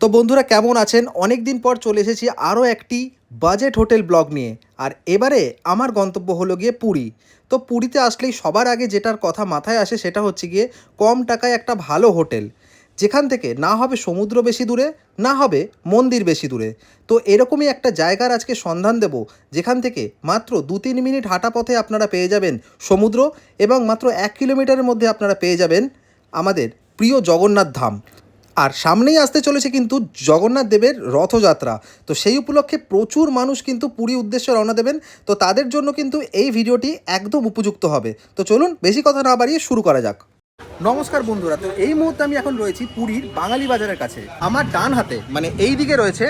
তো বন্ধুরা কেমন আছেন? অনেক দিন পর চলে এসেছি আরও একটি বাজেট হোটেল ব্লগ নিয়ে। আর এবারে আমার গন্তব্য হলো গিয়ে পুরী। তো পুরীতে আসলেই সবার আগে যেটার কথা মাথায় আসে সেটা হচ্ছে গিয়ে কম টাকায় একটা ভালো হোটেল, যেখান থেকে না হবে সমুদ্র বেশি দূরে, না হবে মন্দির বেশি দূরে। তো এরকমই একটা জায়গার আজকে সন্ধান দেব, যেখান থেকে মাত্র 2-3 মিনিট হাঁটা পথে আপনারা পেয়ে যাবেন সমুদ্র, এবং মাত্র 1 কিলোমিটারের মধ্যে আপনারা পেয়ে যাবেন আমাদের প্রিয় জগন্নাথ ধাম। আর সামনেই আসতে চলেছে কিন্তু জগন্নাথ দেবের রথযাত্রা। তো সেই উপলক্ষে প্রচুর মানুষ কিন্তু পুরী উদ্দেশ্যে রওনা দেবেন। তো তাদের জন্য কিন্তু এই ভিডিওটি একদম উপযুক্ত হবে। তো চলুন বেশি কথা না বাড়িয়ে শুরু করা যাক। নমস্কার বন্ধুরা, তো এই মুহূর্তে আমি এখন রয়েছি পুরীর বাঙালি বাজারের কাছে। আমার ডান হাতে মানে এই দিকে রয়েছে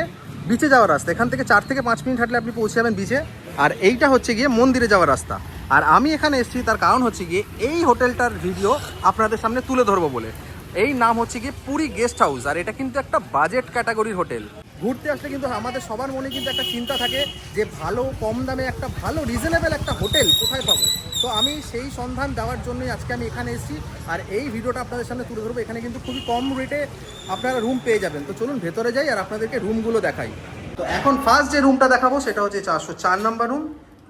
বিচে যাওয়ার রাস্তা। এখান থেকে 4 থেকে 5 মিনিট হাঁটলে আপনি পৌঁছে যাবেন বিচে। আর এইটা হচ্ছে গিয়ে মন্দিরে যাওয়ার রাস্তা। আর আমি এখানে এসেছি তার কারণ হচ্ছে গিয়ে এই হোটেলটার ভিডিও আপনাদের সামনে তুলে ধরবো বলে। এই নাম হচ্ছে গিয়ে পুরী গেস্ট হাউস, আর এটা কিন্তু একটা বাজেট ক্যাটাগরির হোটেল। ঘুরতে আসলে কিন্তু আমাদের সবার মনে কিন্তু একটা চিন্তা থাকে যে ভালো কম দামে একটা ভালো রিজনেবল একটা হোটেল কোথায় পাবো। তো আমি সেই সন্ধান দেওয়ার জন্যই আজকে আমি এখানে এসেছি, আর এই ভিডিওটা আপনাদের সামনে তুলে ধরবো। এখানে কিন্তু খুবই কম রেটে আপনারা রুম পেয়ে যাবেন। তো চলুন ভেতরে যাই আর আপনাদেরকে রুমগুলো দেখাই। তো এখন ফার্স্ট যে রুমটা দেখাবো সেটা হচ্ছে 404 নাম্বার রুম।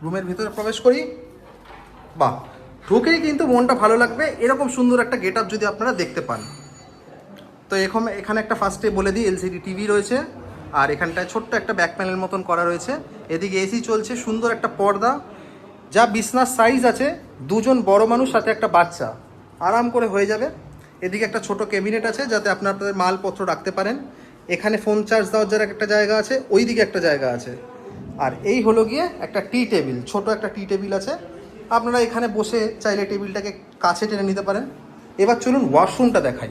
রুমের ভিতরে প্রবেশ করি। বাহ, ঢুকেই কিন্তু মনটা ভালো লাগবে, এরকম সুন্দর একটা গেট আপ যদি আপনারা দেখতে পান। তো এখানে একটা ফার্স্টে বলে দিই এলসিডি টিভি রয়েছে, আর এখানটায় ছোট্ট একটা ব্যাক প্যানেল মতন করা রয়েছে। এদিকে এসি চলছে, সুন্দর একটা পর্দা, যা বিছনার সাইজ আছে 2জন বড় মানুষ সাথে একটা বাচ্চা আরাম করে হয়ে যাবে। এদিকে একটা ছোট ক্যাবিনেট আছে যাতে আপনাদের মালপত্র রাখতে পারেন। এখানে ফোন চার্জ দেওয়ার যার একটা জায়গা আছে, ওই দিকে একটা জায়গা আছে। আর এই হলো গিয়ে একটা টি টেবিল, ছোট একটা টি টেবিল আছে। আপনারা এখানে বসে চাইলে টেবিলটাকে কাছে টেনে নিতে পারেন। এবার চলুন ওয়াশরুমটা দেখাই।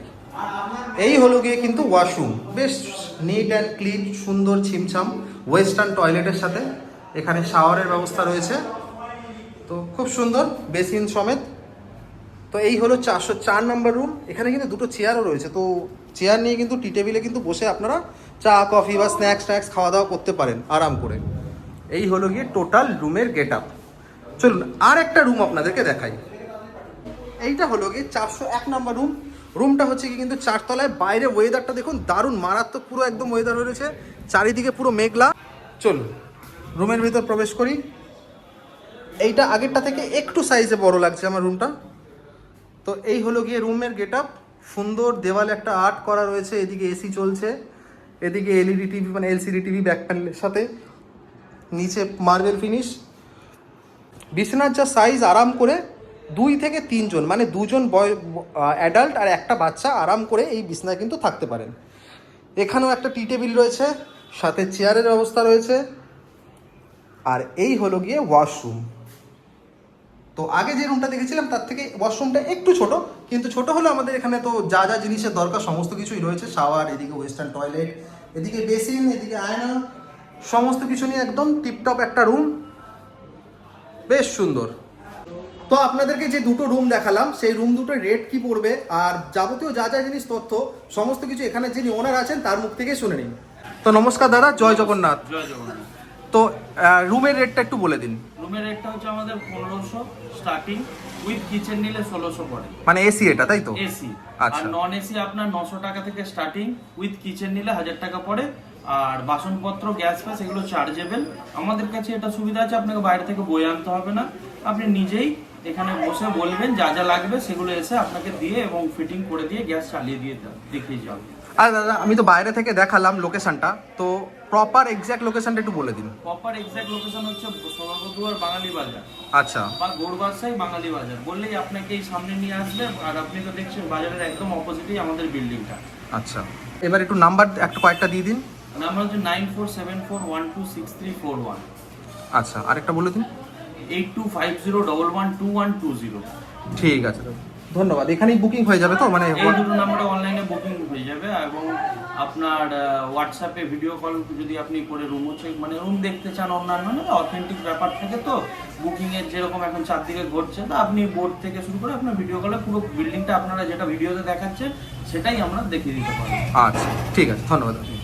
এই হলো গিয়ে কিন্তু ওয়াশরুম, বেশ নিট অ্যান্ড ক্লিন, সুন্দর ছিমছাম ওয়েস্টার্ন টয়লেটের সাথে এখানে শাওয়ারের ব্যবস্থা রয়েছে। তো খুব সুন্দর বেসিন সমেত। তো এই হলো 404 নম্বর রুম। এখানে কিন্তু দুটো চেয়ারও রয়েছে। তো চেয়ার নিয়ে কিন্তু টি টেবিলে কিন্তু বসে আপনারা চা কফি বা স্ন্যাক্স খাওয়া দাওয়া করতে পারেন আরাম করে। এই হলো গিয়ে টোটাল রুমের গেট আপ। চলুন আর একটা রুম আপনাদেরকে দেখাই। এইটা হলো গিয়ে 401 নম্বর রুম। রুমটা হচ্ছে কি কিন্তু 4 তলায়। বাইরে ওয়েদারটা দেখুন, দারুণ মারাত্মক পুরো একদম ওয়েদার রয়েছে, চারিদিকে পুরো মেঘলা। চলুন রুমের ভিতর প্রবেশ করি। এইটা আগেরটা থেকে একটু সাইজে বড় লাগছে আমার রুমটা। তো এই হলো গিয়ে রুমের গেট আপ। সুন্দর দেওয়ালে একটা আর্ট করা রয়েছে, এদিকে এসি চলছে, এদিকে এলইডি টিভি মানে এলসিডি টিভি ব্যাক প্যানেলের সাথে, নিচে মার্বেল ফিনিশ। বিছানার যা সাইজ, আরাম করে 2 থেকে 3 জন মানে 2জন অ্যাডাল্ট আর একটা বাচ্চা আরাম করে এই বিছানায় কিন্তু থাকতে পারেন। এখানেও একটা টি টেবিল রয়েছে, সাথে চেয়ারের ব্যবস্থা রয়েছে। আর এই হলো গিয়ে ওয়াশরুম। তো আগে যে রুমটা দেখেছিলাম তার থেকে ওয়াশরুমটা একটু ছোট, কিন্তু ছোট হলো আমাদের এখানে তো যা যা জিনিসের দরকার সমস্ত কিছুই রয়েছে। শাওয়ার, এদিকে ওয়েস্টার্ন টয়লেট, এদিকে বেসিন, এদিকে আয়না, সমস্ত কিছু নিয়ে একদম টিপটপ একটা রুম, বেশ সুন্দর। তো আপনাদেরকে যে দুটো রুম দেখালাম সেই রুম দুটোর রেট কি পড়বে আর যাবতীয় যা যা জিনিস তথ্য সমস্ত কিছু এখানে যিনি ওনার আছেন তার মুখ থেকে শুনে নিন। তো নমস্কার দাদা, জয় জগন্নাথ। জয় জগন্নাথ। তো রুমের রেটটা একটু বলে দিন। রুমের রেটটা হচ্ছে আমাদের 1500 স্টার্টিং, উইথ কিচেন নিলে 1600 পড়ে। মানে এসি এটা, তাই তো? এসি। আচ্ছা। আর নন এসি আপনার 900 টাকা থেকে স্টার্টিং, উইথ কিচেন নিলে 1000 টাকা পড়ে। আর বাসনপত্র, গ্যাস ফ্যাস এগুলো চার্জেবল। আমাদের কাছে এটা সুবিধা আছে, আপনাকে বাইরে থেকে বয়ে আনতে হবে না। আপনি নিজেই এখানে বসে বলবেন যা যা লাগবে, সেগুলো এসে আপনাকে দিয়ে এবং ফিটিং করে দিয়ে গ্যাস চালিয়ে দিয়ে দেখিয়ে যাবে। আর দাদা আমি তো বাইরে থেকে দেখালাম লোকেশনটা, তো প্রপার এক্স্যাক্ট লোকেশনটা একটু বলে দিন। প্রপার এক্সাক্ট লোকেশন হচ্ছে সোনারপুর বাঙালি বাজার। আচ্ছা। বা গৌড়বাসাই বাঙালি বাজার বললেই আপনাকে এই সামনে নিয়ে আসবে। আর আপনি তো দেখছেন বাজারের একদম অপোজিটেই আমাদের বিল্ডিংটা। আচ্ছা, এবার একটু নাম্বার একটু কয়েকটা দিয়ে দিন। নাম্বার হচ্ছে 9474126341। আচ্ছা, আরেকটা বলে দিন। 8250112120। ঠিক আছে দাদা, ধন্যবাদ। এখানেই বুকিং হয়ে যাবে তো? মানে এই দুটো নাম্বারে অনলাইনে বুকিং হয়ে যাবে, এবং আপনার হোয়াটসঅ্যাপে ভিডিও কল যদি আপনি করে রুম হচ্ছে মানে রুম দেখতে চান, অন্যান্য মানে অথেন্টিক ব্যাপার থাকে তো বুকিংয়ের, যেরকম এখন চারদিকে ঘটছে, তো আপনি বোর্ড থেকে শুরু করে আপনার ভিডিও কলে পুরো বিল্ডিংটা আপনারা যেটা ভিডিওতে দেখাচ্ছে সেটাই আমরা দেখিয়ে দিতে পারবো। আচ্ছা ঠিক আছে, ধন্যবাদ।